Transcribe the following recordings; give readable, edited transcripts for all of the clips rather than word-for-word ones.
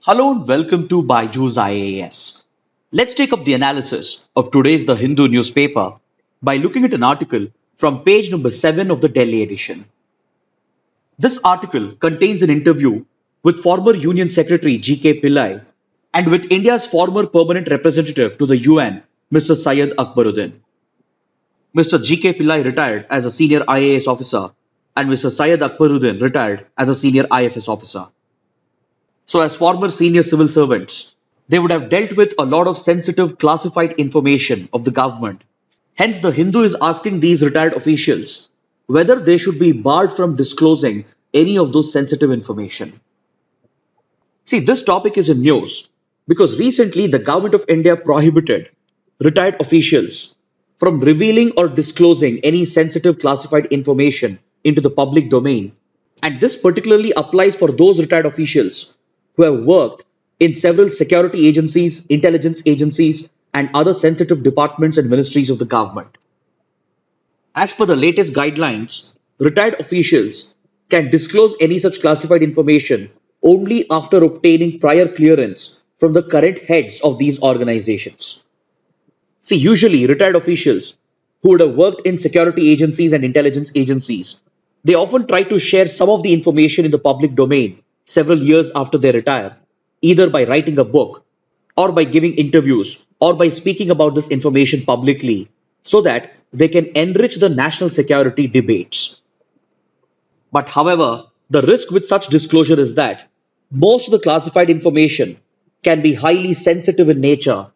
Hello and welcome to BYJU'S IAS. Let's take up the analysis of today's The Hindu newspaper by looking at an article from page number 7 of the Delhi edition. This article contains an interview with former Union Secretary G.K. Pillai and with India's former permanent representative to the UN, Mr. Syed Akbaruddin. Mr. G.K. Pillai retired as a senior IAS officer and Mr. Syed Akbaruddin retired as a senior IFS officer. So, as former senior civil servants, they would have dealt with a lot of sensitive classified information of the government. Hence, the Hindu is asking these retired officials whether they should be barred from disclosing any of those sensitive information. See, this topic is in news because recently the government of India prohibited retired officials from revealing or disclosing any sensitive classified information into the public domain. And this particularly applies for those retired officials who have worked in several security agencies, intelligence agencies, and other sensitive departments and ministries of the government. As per the latest guidelines, retired officials can disclose any such classified information only after obtaining prior clearance from the current heads of these organizations. See, usually retired officials who would have worked in security agencies and intelligence agencies, they often try to share some of the information in the public domain several years after they retire, either by writing a book, or by giving interviews, or by speaking about this information publicly, so that they can enrich the national security debates. But however, the risk with such disclosure is that most of the classified information can be highly sensitive in nature,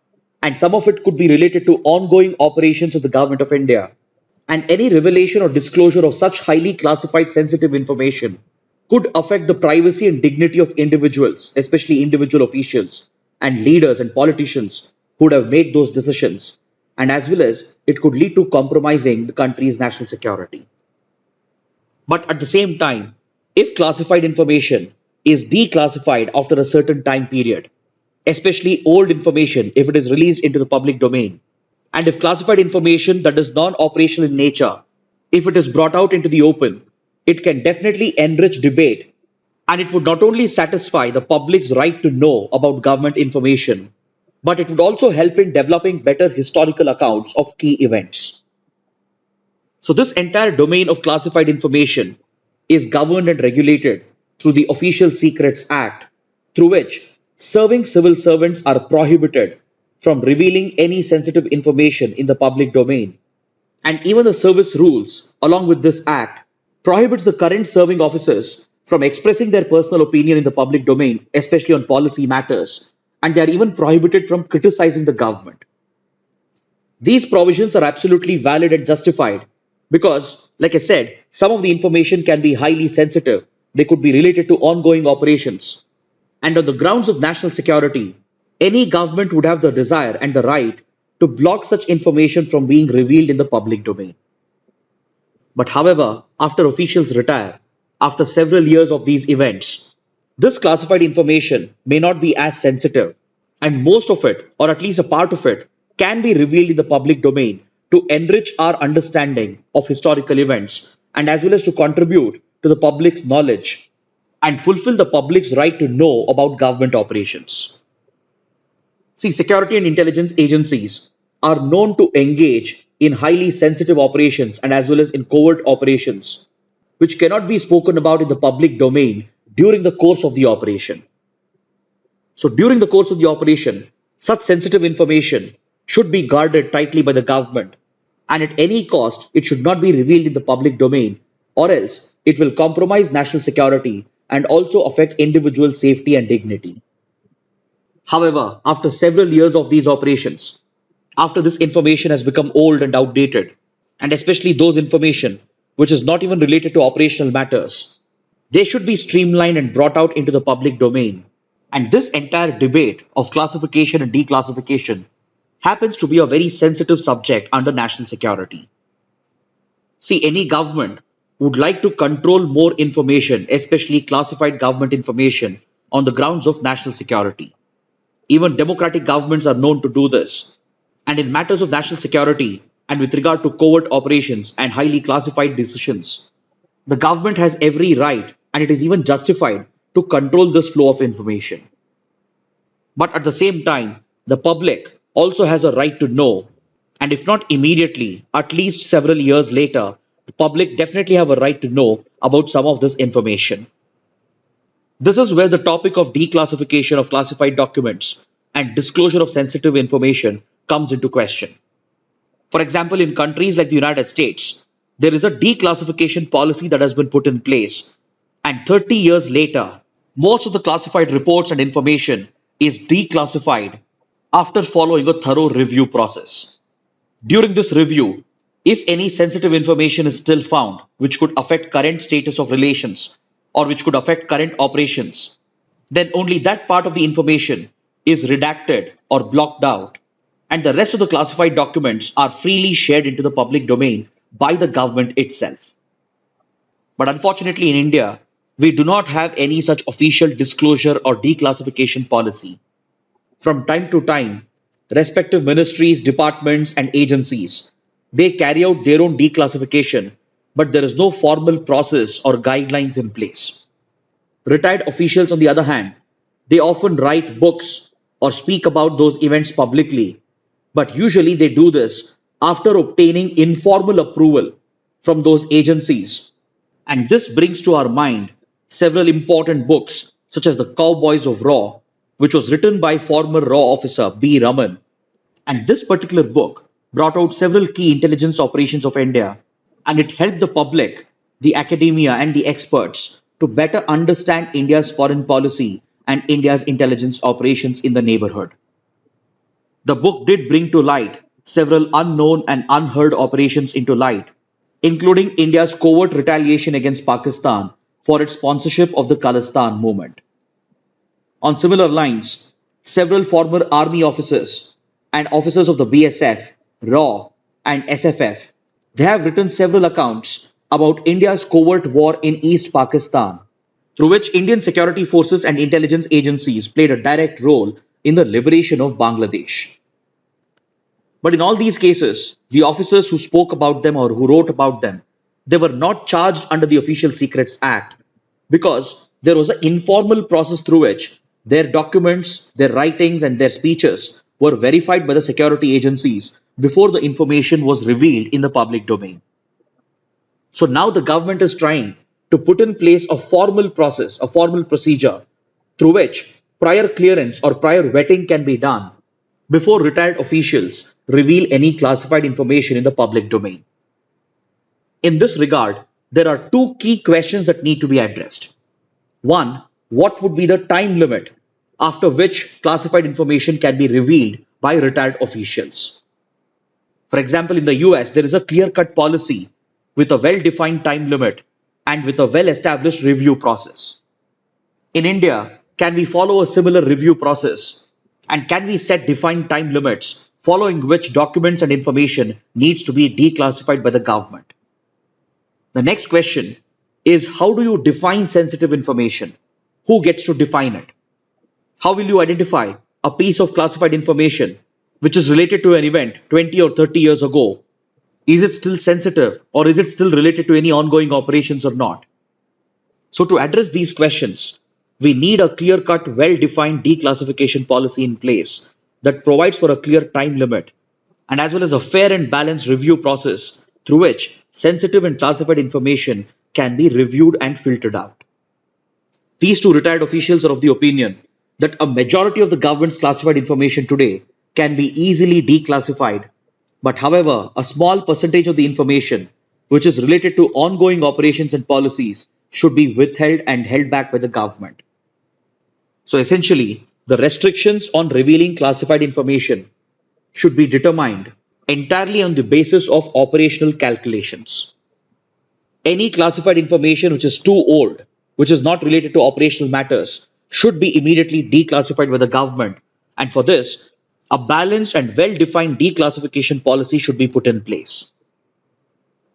and some of it could be related to ongoing operations of the government of India. And any revelation or disclosure of such highly classified sensitive information could affect the privacy and dignity of individuals, especially individual officials and leaders and politicians who would have made those decisions, and as well as it could lead to compromising the country's national security. But at the same time, if classified information is declassified after a certain time period, especially old information if it is released into the public domain, and if classified information that is non-operational in nature, if it is brought out into the open, it can definitely enrich debate, and it would not only satisfy the public's right to know about government information, but it would also help in developing better historical accounts of key events. So this entire domain of classified information is governed and regulated through the Official Secrets Act, through which serving civil servants are prohibited from revealing any sensitive information in the public domain. And even the service rules, along with this act, prohibits the current serving officers from expressing their personal opinion in the public domain, especially on policy matters, and they are even prohibited from criticizing the government. These provisions are absolutely valid and justified because, like I said, some of the information can be highly sensitive. They could be related to ongoing operations. And on the grounds of national security, any government would have the desire and the right to block such information from being revealed in the public domain. But however, after officials retire, after several years of these events, this classified information may not be as sensitive, and most of it, or at least a part of it, can be revealed in the public domain to enrich our understanding of historical events and as well as to contribute to the public's knowledge and fulfill the public's right to know about government operations. See, security and intelligence agencies are known to engage in highly sensitive operations and as well as in covert operations, which cannot be spoken about in the public domain during the course of the operation. So during the course of the operation, such sensitive information should be guarded tightly by the government, and at any cost, it should not be revealed in the public domain, or else it will compromise national security and also affect individual safety and dignity. However, after several years of these operations, after this information has become old and outdated, and especially those information which is not even related to operational matters, they should be streamlined and brought out into the public domain. And this entire debate of classification and declassification happens to be a very sensitive subject under national security. See, any government would like to control more information, especially classified government information, on the grounds of national security. Even democratic governments are known to do this. And in matters of national security and with regard to covert operations and highly classified decisions, the government has every right and it is even justified to control this flow of information. But at the same time, the public also has a right to know, and if not immediately, at least several years later, the public definitely have a right to know about some of this information. This is where the topic of declassification of classified documents and disclosure of sensitive information comes into question. For example, in countries like the United States, there is a declassification policy that has been put in place, and 30 years later, most of the classified reports and information is declassified after following a thorough review process. During this review, if any sensitive information is still found which could affect current status of relations or which could affect current operations, then only that part of the information is redacted or blocked out, and the rest of the classified documents are freely shared into the public domain by the government itself. But unfortunately, in India, we do not have any such official disclosure or declassification policy. From time to time, respective ministries, departments, and agencies they carry out their own declassification, but there is no formal process or guidelines in place. Retired officials, on the other hand, they often write books or speak about those events publicly, but usually they do this after obtaining informal approval from those agencies. And this brings to our mind several important books, such as The Cowboys of Raw, which was written by former Raw officer B. Raman. And this particular book brought out several key intelligence operations of India, and it helped the public, the academia, and the experts to better understand India's foreign policy and India's intelligence operations in the neighborhood. The book did bring to light several unknown and unheard operations into light, including India's covert retaliation against Pakistan for its sponsorship of the Khalistan movement. On similar lines, several former army officers and officers of the BSF, RAW, and SFF, they have written several accounts about India's covert war in East Pakistan, through which Indian security forces and intelligence agencies played a direct role in the liberation of Bangladesh. But in all these cases, the officers who spoke about them or who wrote about them, they were not charged under the Official Secrets Act because there was an informal process through which their documents, their writings, and their speeches were verified by the security agencies before the information was revealed in the public domain. So now the government is trying to put in place a formal process, a formal procedure through which prior clearance or prior vetting can be done before retired officials reveal any classified information in the public domain. In this regard, there are two key questions that need to be addressed. One, what would be the time limit after which classified information can be revealed by retired officials? For example, in the US, there is a clear-cut policy with a well-defined time limit and with a well-established review process. In India, can we follow a similar review process? And can we set defined time limits following which documents and information needs to be declassified by the government? The next question is, how do you define sensitive information? Who gets to define it? How will you identify a piece of classified information which is related to an event 20 or 30 years ago? Is it still sensitive or is it still related to any ongoing operations or not? So to address these questions, we need a clear-cut, well-defined declassification policy in place that provides for a clear time limit and as well as a fair and balanced review process through which sensitive and classified information can be reviewed and filtered out. These two retired officials are of the opinion that a majority of the government's classified information today can be easily declassified, but however, a small percentage of the information which is related to ongoing operations and policies should be withheld and held back by the government. So essentially, the restrictions on revealing classified information should be determined entirely on the basis of operational calculations. Any classified information which is too old, which is not related to operational matters, should be immediately declassified by the government, and for this, a balanced and well-defined declassification policy should be put in place.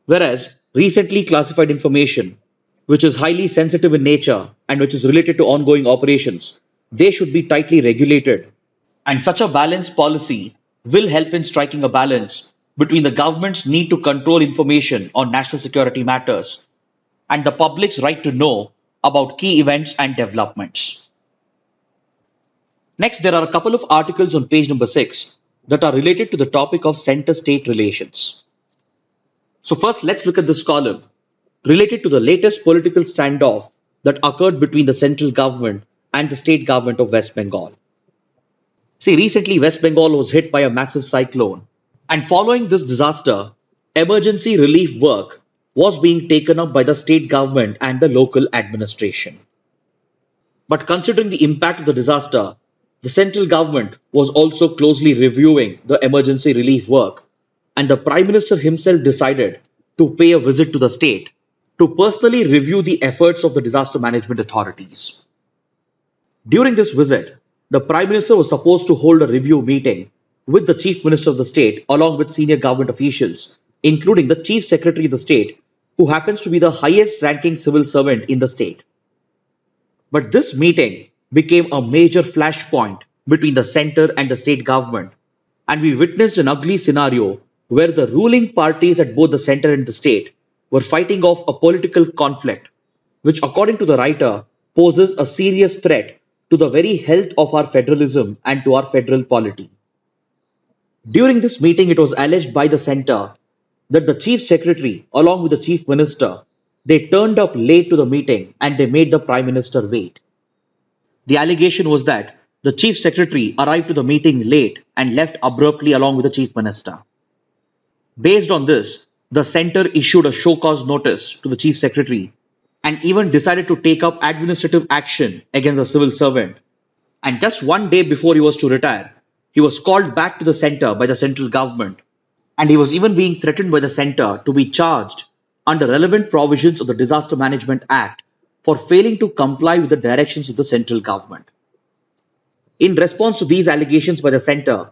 Whereas recently classified information, which is highly sensitive in nature and which is related to ongoing operations, they should be tightly regulated. And such a balanced policy will help in striking a balance between the government's need to control information on national security matters and the public's right to know about key events and developments. Next, there are a couple of articles on page number 6 that are related to the topic of center-state relations. So first, let's look at this column related to the latest political standoff that occurred between the central government and the state government of West Bengal. See, recently West Bengal was hit by a massive cyclone, and following this disaster, emergency relief work was being taken up by the state government and the local administration. But considering the impact of the disaster, the central government was also closely reviewing the emergency relief work, and the Prime Minister himself decided to pay a visit to the state to personally review the efforts of the disaster management authorities. During this visit, the Prime Minister was supposed to hold a review meeting with the Chief Minister of the state along with senior government officials, including the Chief Secretary of the state, who happens to be the highest ranking civil servant in the state. But this meeting became a major flashpoint between the center and the state government, and we witnessed an ugly scenario where the ruling parties at both the center and the state were fighting off a political conflict, which, according to the writer, poses a serious threat to the very health of our federalism and to our federal polity. During this meeting, it was alleged by the center that the chief secretary, along with the chief minister, they turned up late to the meeting and they made the prime minister wait. The allegation was that the chief secretary arrived to the meeting late and left abruptly along with the chief minister. Based on this, the center issued a show cause notice to the chief secretary and even decided to take up administrative action against the civil servant. And just one day before he was to retire, he was called back to the center by the central government, and he was even being threatened by the center to be charged under relevant provisions of the Disaster Management Act for failing to comply with the directions of the central government. In response to these allegations by the center,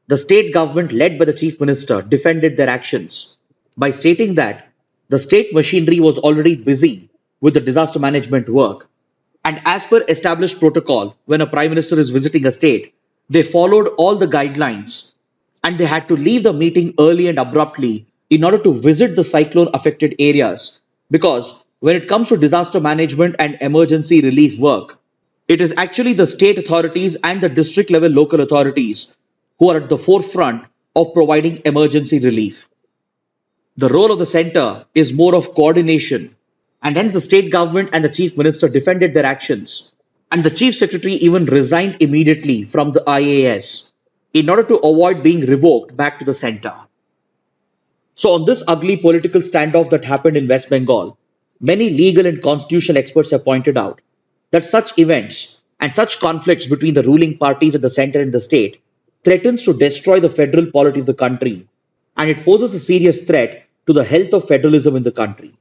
the state government led by the chief minister defended their actions by stating that the state machinery was already busy with the disaster management work, and as per established protocol, when a prime minister is visiting a state, they followed all the guidelines and they had to leave the meeting early and abruptly in order to visit the cyclone affected areas, because when it comes to disaster management and emergency relief work, it is actually the state authorities and the district level local authorities who are at the forefront of providing emergency relief. The role of the center is more of coordination, and hence the state government and the chief minister defended their actions, and the chief secretary even resigned immediately from the IAS in order to avoid being revoked back to the center. So on this ugly political standoff that happened in West Bengal, many legal and constitutional experts have pointed out that such events and such conflicts between the ruling parties at the center and the state threatens to destroy the federal polity of the country, and it poses a serious threat to the health of federalism in the country.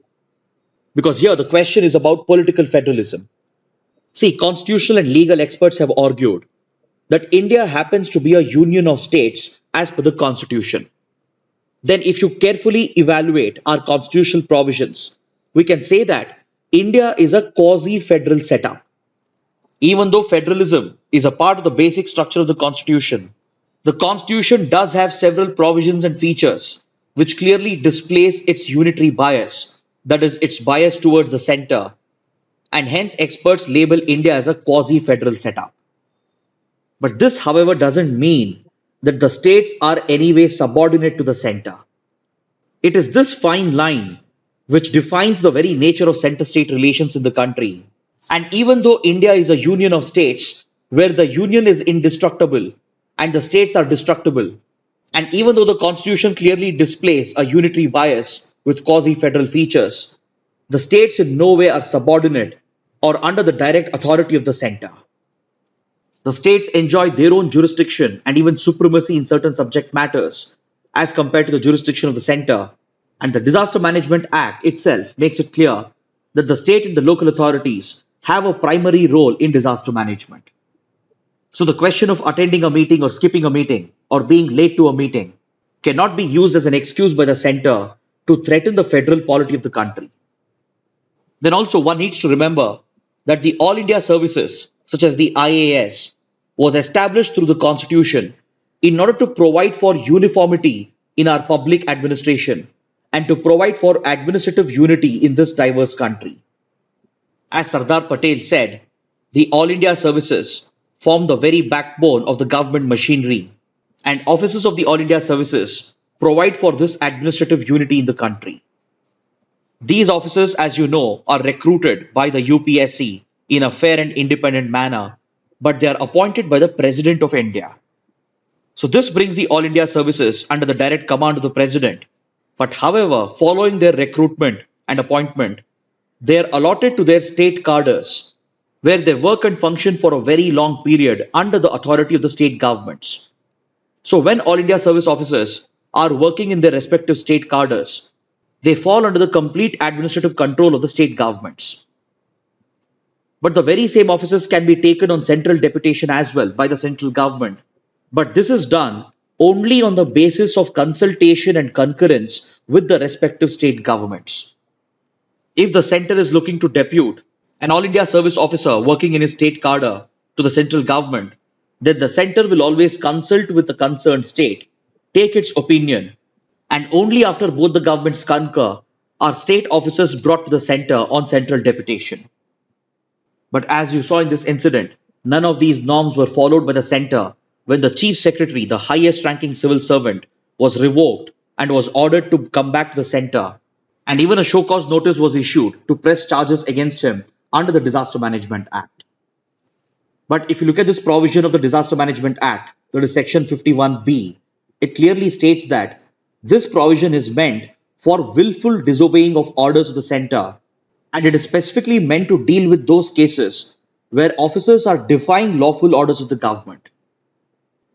Because here the question is about political federalism. See, constitutional and legal experts have argued that India happens to be a union of states as per the constitution. Then if you carefully evaluate our constitutional provisions, we can say that India is a quasi-federal setup. Even though federalism is a part of the basic structure of the constitution does have several provisions and features which clearly displays its unitary bias, that is, its bias towards the center, and hence experts label India as a quasi-federal setup. But this, however, doesn't mean that the states are anyway subordinate to the center. It is this fine line which defines the very nature of center-state relations in the country. And even though India is a union of states where the union is indestructible and the states are destructible, and even though the constitution clearly displays a unitary bias with quasi-federal features, the states in no way are subordinate or under the direct authority of the center. The states enjoy their own jurisdiction and even supremacy in certain subject matters as compared to the jurisdiction of the center, and the Disaster Management Act itself makes it clear that the state and the local authorities have a primary role in disaster management. So the question of attending a meeting or skipping a meeting or being late to a meeting cannot be used as an excuse by the center to threaten the federal polity of the country. Then also one needs to remember that the All India services such as the IAS was established through the constitution in order to provide for uniformity in our public administration and to provide for administrative unity in this diverse country. As Sardar Patel said, the All India services form the very backbone of the government machinery, and offices of the All India Services provide for this administrative unity in the country. These officers, as you know, are recruited by the UPSC in a fair and independent manner, but they are appointed by the President of India. So this brings the All India Services under the direct command of the President. But however, following their recruitment and appointment, they are allotted to their state cadres, where they work and function for a very long period under the authority of the state governments. So when All India Service officers are working in their respective state cadres, they fall under the complete administrative control of the state governments. But the very same officers can be taken on central deputation as well by the central government. But this is done only on the basis of consultation and concurrence with the respective state governments. If the center is looking to depute an All India Service officer working in his state cadre to the central government, then the center will always consult with the concerned state, take its opinion, and only after both the governments concur are state officers brought to the center on central deputation. But as you saw in this incident, none of these norms were followed by the center when the chief secretary, the highest ranking civil servant, was revoked and was ordered to come back to the center. And even a show cause notice was issued to press charges against him under the Disaster Management Act. But if you look at this provision of the Disaster Management Act, that is Section 51B, it clearly states that this provision is meant for willful disobeying of orders of the center, and it is specifically meant to deal with those cases where officers are defying lawful orders of the government.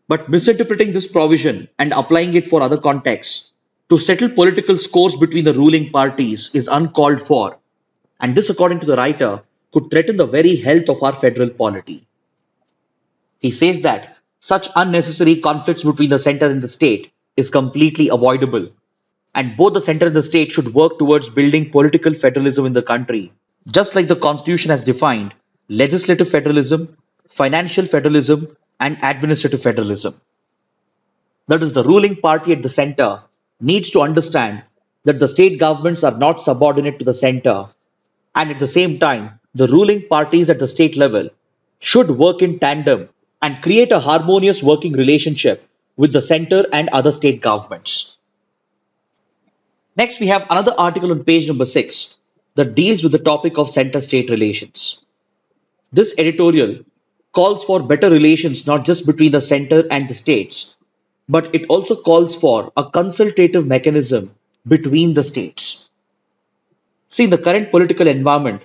But misinterpreting this provision and applying it for other contexts to settle political scores between the ruling parties is uncalled for, and this, according to the writer, could threaten the very health of our federal polity. He says that such unnecessary conflicts between the center and the state is completely avoidable, and both the center and the state should work towards building political federalism in the country, just like the Constitution has defined legislative federalism, financial federalism, and administrative federalism. That is, the ruling party at the center needs to understand that the state governments are not subordinate to the center, and at the same time, the ruling parties at the state level should work in tandem and create a harmonious working relationship with the center and other state governments. Next, we have another article on page number 6 that deals with the topic of center-state relations. This editorial calls for better relations not just between the center and the states, but it also calls for a consultative mechanism between the states. See, in the current political environment,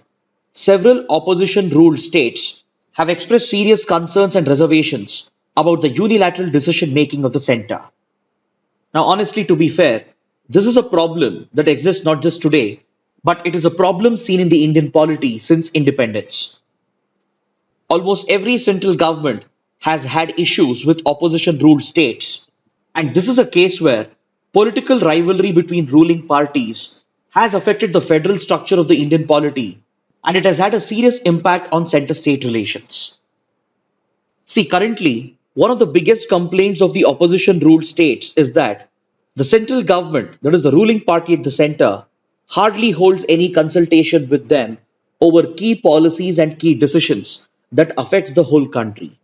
several opposition-ruled states have expressed serious concerns and reservations about the unilateral decision-making of the center. Now, honestly, to be fair, this is a problem that exists not just today, but it is a problem seen in the Indian polity since independence. Almost every central government has had issues with opposition-ruled states, and this is a case where political rivalry between ruling parties has affected the federal structure of the Indian polity, and it has had a serious impact on center-state relations. See, currently, one of the biggest complaints of the opposition-ruled states is that the central government, that is the ruling party at the center, hardly holds any consultation with them over key policies and key decisions that affects the whole country.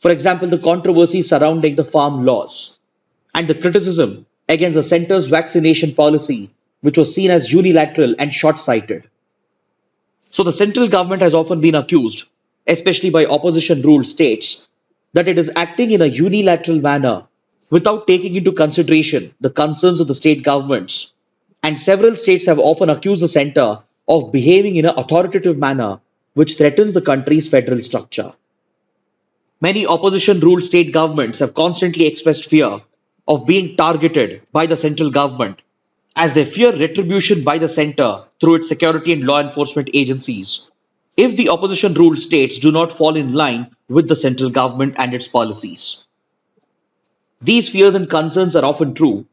For example, the controversy surrounding the farm laws and the criticism against the center's vaccination policy, which was seen as unilateral and short-sighted. So the central government has often been accused, especially by opposition-ruled states, that it is acting in a unilateral manner without taking into consideration the concerns of the state governments. And several states have often accused the center of behaving in an authoritative manner which threatens the country's federal structure. Many opposition-ruled state governments have constantly expressed fear of being targeted by the central government, as they fear retribution by the center through its security and law enforcement agencies if the opposition-ruled states do not fall in line with the central government and its policies. These fears and concerns are often true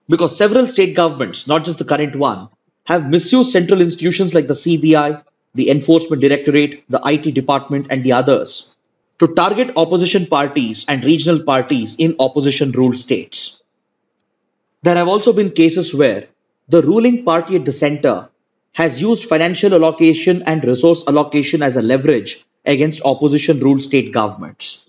because several state governments, not just the current one, have misused central institutions like the CBI, the Enforcement Directorate, the IT Department, and the others to target opposition parties and regional parties in opposition-ruled states. There have also been cases where the ruling party at the center has used financial allocation and resource allocation as a leverage against opposition-ruled state governments.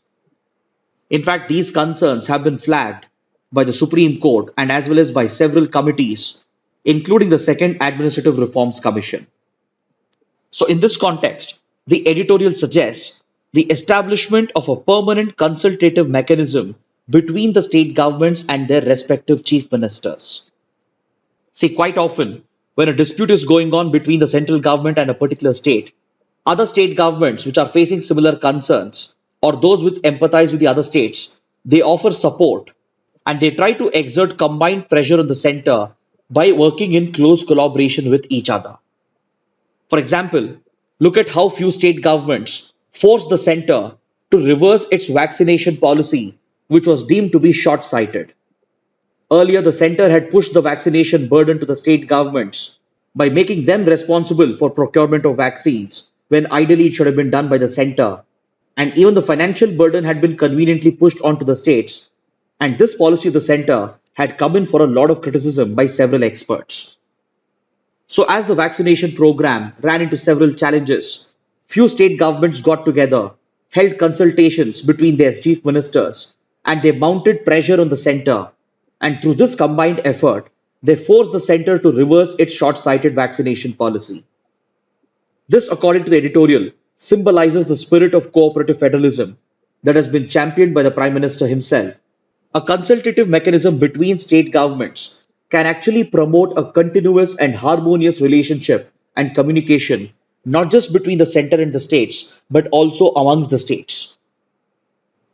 In fact, these concerns have been flagged by the Supreme Court and as well as by several committees, including the Second Administrative Reforms Commission. So, in this context, the editorial suggests the establishment of a permanent consultative mechanism between the state governments and their respective chief ministers. See, quite often, when a dispute is going on between the central government and a particular state, other state governments which are facing similar concerns or those which empathize with the other states, they offer support and they try to exert combined pressure on the center by working in close collaboration with each other. For example, look at how few state governments forced the center to reverse its vaccination policy, which was deemed to be short sighted. Earlier, the center had pushed the vaccination burden to the state governments by making them responsible for procurement of vaccines, when ideally it should have been done by the center. And even the financial burden had been conveniently pushed onto the states. And this policy of the center had come in for a lot of criticism by several experts. So, as the vaccination program ran into several challenges, few state governments got together, held consultations between their chief ministers, and they mounted pressure on the center. And through this combined effort, they forced the center to reverse its short sighted vaccination policy. This, according to the editorial, symbolizes the spirit of cooperative federalism that has been championed by the Prime Minister himself. A consultative mechanism between state governments can actually promote a continuous and harmonious relationship and communication, not just between the center and the states, but also amongst the states.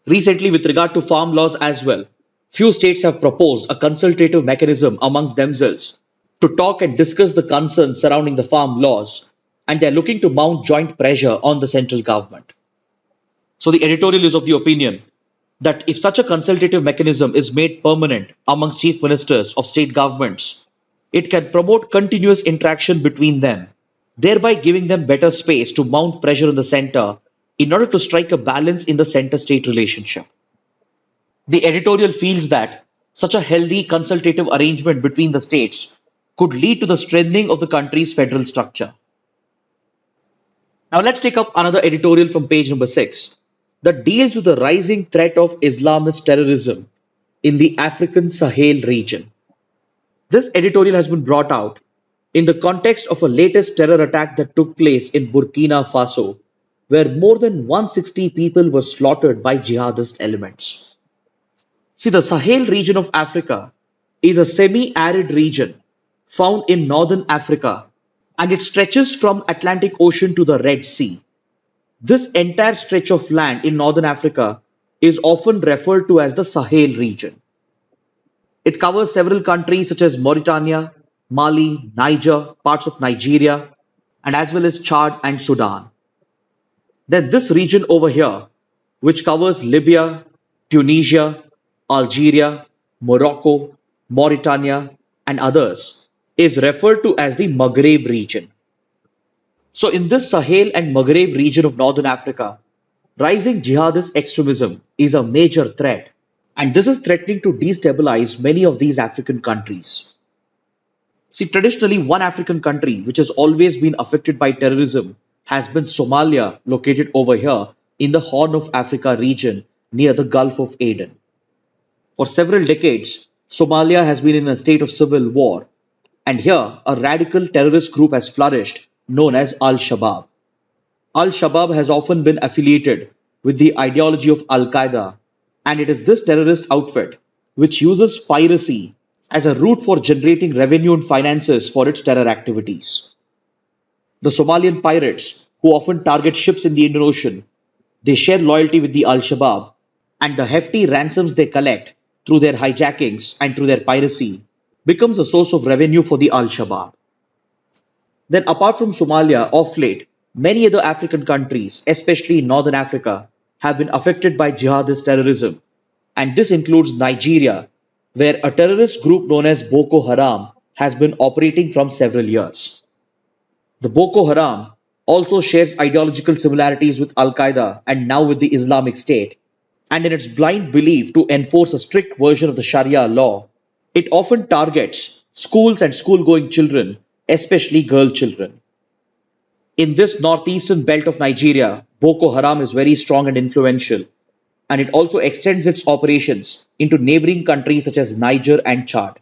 Recently, with regard to farm laws as well, few states have proposed a consultative mechanism amongst themselves to talk and discuss the concerns surrounding the farm laws, and they are looking to mount joint pressure on the central government. So, the editorial is of the opinion that if such a consultative mechanism is made permanent amongst chief ministers of state governments, it can promote continuous interaction between them, thereby giving them better space to mount pressure on the center in order to strike a balance in the center-state relationship. The editorial feels that such a healthy consultative arrangement between the states could lead to the strengthening of the country's federal structure. Now let's take up another editorial from page number 6 that deals with the rising threat of Islamist terrorism in the African Sahel region. This editorial has been brought out in the context of a latest terror attack that took place in Burkina Faso, where more than 160 people were slaughtered by jihadist elements. See, the Sahel region of Africa is a semi-arid region found in northern Africa, and it stretches from Atlantic Ocean to the Red Sea. This entire stretch of land in northern Africa is often referred to as the Sahel region. It covers several countries such as Mauritania, Mali, Niger, parts of Nigeria, and as well as Chad and Sudan. Then this region over here, which covers Libya, Tunisia, Algeria, Morocco, Mauritania, and others, is referred to as the Maghreb region. So in this Sahel and Maghreb region of northern Africa, rising jihadist extremism is a major threat, and this is threatening to destabilize many of these African countries. See, traditionally, one African country which has always been affected by terrorism has been Somalia, located over here in the Horn of Africa region near the Gulf of Aden. For several decades, Somalia has been in a state of civil war, and here a radical terrorist group has flourished known as Al-Shabaab. Al-Shabaab has often been affiliated with the ideology of Al-Qaeda, and it is this terrorist outfit which uses piracy as a route for generating revenue and finances for its terror activities. The Somalian pirates, who often target ships in the Indian Ocean, they share loyalty with the Al-Shabaab, and the hefty ransoms they collect through their hijackings and through their piracy becomes a source of revenue for the Al-Shabaab. Then apart from Somalia, of late, many other African countries, especially in northern Africa, have been affected by jihadist terrorism, and this includes Nigeria, where a terrorist group known as Boko Haram has been operating from several years. The Boko Haram also shares ideological similarities with Al-Qaeda and now with the Islamic State, and in its blind belief to enforce a strict version of the Sharia law, it often targets schools and school-going children, especially girl children. In this northeastern belt of Nigeria, Boko Haram is very strong and influential, and it also extends its operations into neighboring countries such as Niger and Chad.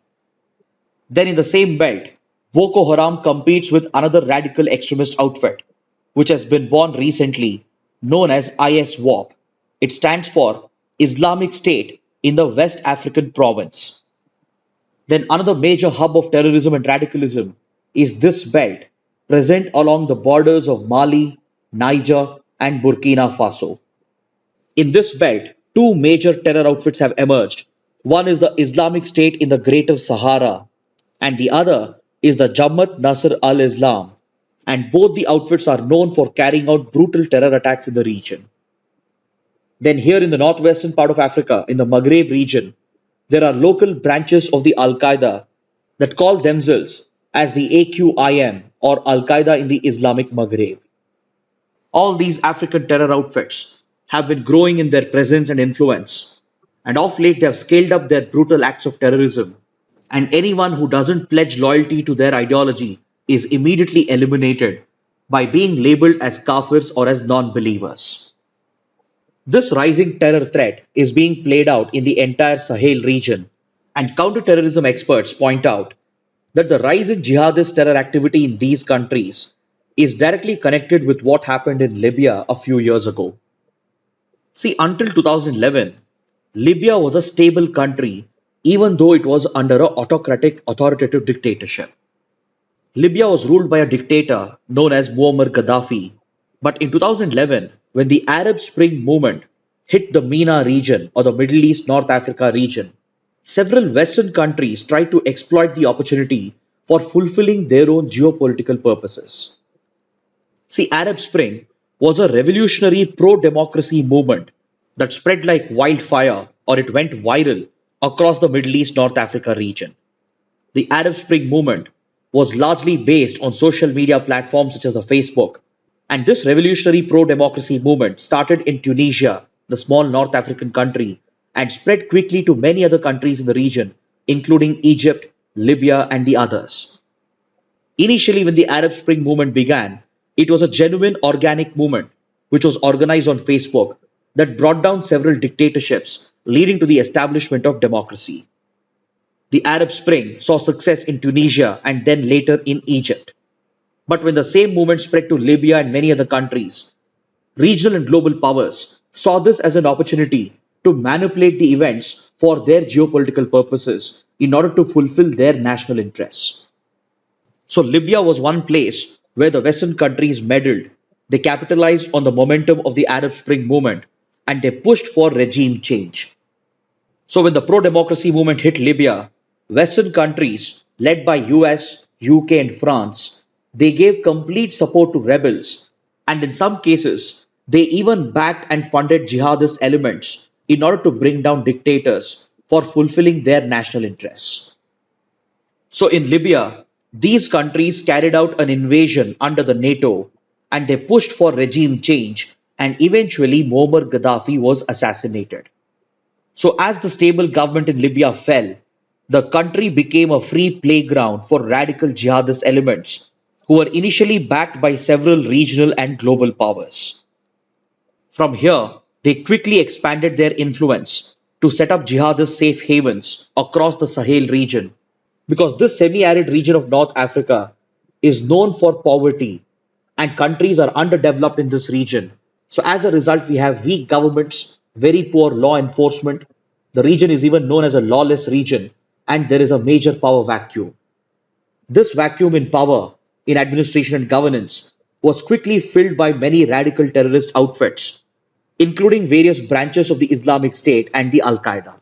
Then, in the same belt, Boko Haram competes with another radical extremist outfit, which has been born recently, known as ISWAP. It stands for Islamic State in the West African province. Then, another major hub of terrorism and radicalism is this belt, present along the borders of Mali, Niger, and Burkina Faso. In this belt, two major terror outfits have emerged. One is the Islamic State in the Greater Sahara, and the other is the Jamaat Nasr al Islam. And both the outfits are known for carrying out brutal terror attacks in the region. Then, here in the northwestern part of Africa, in the Maghreb region, there are local branches of the Al Qaeda that call themselves as the AQIM or Al Qaeda in the Islamic Maghreb. All these African terror outfits have been growing in their presence and influence, and of late they have scaled up their brutal acts of terrorism. And anyone who doesn't pledge loyalty to their ideology is immediately eliminated by being labeled as kafirs or as non believers. This rising terror threat is being played out in the entire Sahel region, and counterterrorism experts point out that the rise in jihadist terror activity in these countries is directly connected with what happened in Libya a few years ago. See, until 2011, Libya was a stable country even though it was under an autocratic, authoritative dictatorship. Libya was ruled by a dictator known as Muammar Gaddafi. But in 2011, when the Arab Spring movement hit the MENA region or the Middle East North Africa region, several Western countries tried to exploit the opportunity for fulfilling their own geopolitical purposes. See, Arab Spring was a revolutionary pro democracy movement that spread like wildfire or it went viral across the Middle East North Africa region. The Arab Spring movement was largely based on social media platforms such as the Facebook, and this revolutionary pro democracy movement started in Tunisia, the small North African country, and spread quickly to many other countries in the region, including Egypt, Libya, and the others. Initially, when the Arab Spring movement began, it was a genuine organic movement which was organized on Facebook that brought down several dictatorships, leading to the establishment of democracy. The Arab Spring saw success in Tunisia and then later in Egypt. But when the same movement spread to Libya and many other countries, regional and global powers saw this as an opportunity to manipulate the events for their geopolitical purposes in order to fulfill their national interests. So, Libya was one place where the Western countries meddled. They capitalized on the momentum of the Arab Spring movement and they pushed for regime change. So, when the pro democracy movement hit Libya, Western countries led by US, UK, and France, they gave complete support to rebels, and in some cases, they even backed and funded jihadist elements in order to bring down dictators for fulfilling their national interests. So, in Libya, these countries carried out an invasion under the NATO and they pushed for regime change, and eventually, Muammar Gaddafi was assassinated. So, as the stable government in Libya fell, the country became a free playground for radical jihadist elements who were initially backed by several regional and global powers. From here, they quickly expanded their influence to set up jihadist safe havens across the Sahel region because this semi arid region of North Africa is known for poverty and countries are underdeveloped in this region. So, as a result, we have weak governments, very poor law enforcement. The region is even known as a lawless region, and there is a major power vacuum. This vacuum in power, in administration and governance, was quickly filled by many radical terrorist outfits, including various branches of the Islamic State and the Al Qaeda.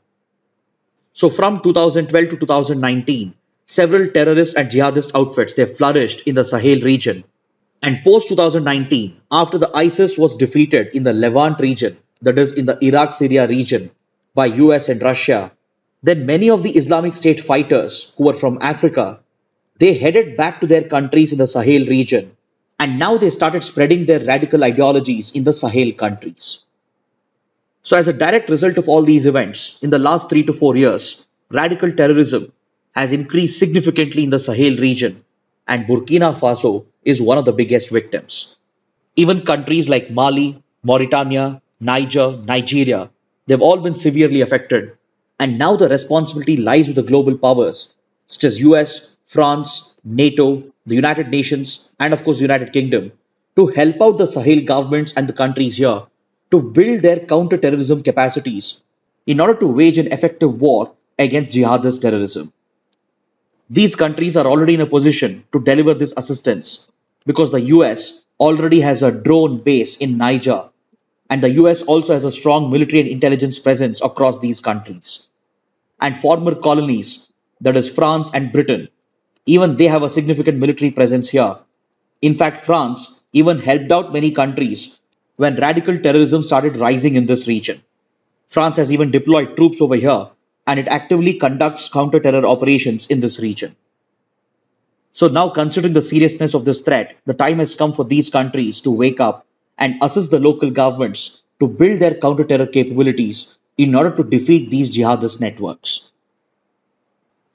So, from 2012 to 2019, several terrorist and jihadist outfits they flourished in the Sahel region. And post 2019, after the ISIS was defeated in the Levant region, that is in the Iraq-Syria region, by US and Russia, then many of the Islamic State fighters who were from Africa, they headed back to their countries in the Sahel region, and now they started spreading their radical ideologies in the Sahel countries. So, as a direct result of all these events, in the last 3 to 4 years, radical terrorism has increased significantly in the Sahel region, and Burkina Faso is one of the biggest victims. Even countries like Mali, Mauritania, Niger, Nigeria, they've all been severely affected. And now the responsibility lies with the global powers, such as US, France, NATO, the United Nations, and of course, the United Kingdom, to help out the Sahel governments and the countries here to build their counter-terrorism capacities in order to wage an effective war against jihadist terrorism. These countries are already in a position to deliver this assistance because the US already has a drone base in Niger, and the US also has a strong military and intelligence presence across these countries. And former colonies, that is France and Britain, even they have a significant military presence here. In fact, France even helped out many countries when radical terrorism started rising in this region. France has even deployed troops over here and it actively conducts counter terror operations in this region. So, now considering the seriousness of this threat, the time has come for these countries to wake up and assist the local governments to build their counter terror capabilities in order to defeat these jihadist networks.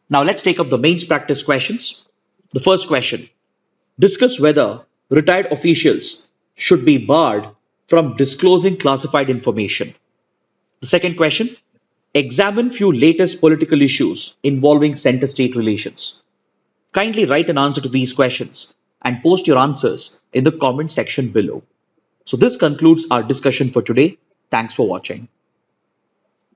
Now, let's take up the mains practice questions. The first question: discuss whether retired officials should be barred from disclosing classified information. The second question: examine few latest political issues involving center state relations. Kindly write an answer to these questions and post your answers in the comment section below. So, this concludes our discussion for today. Thanks for watching.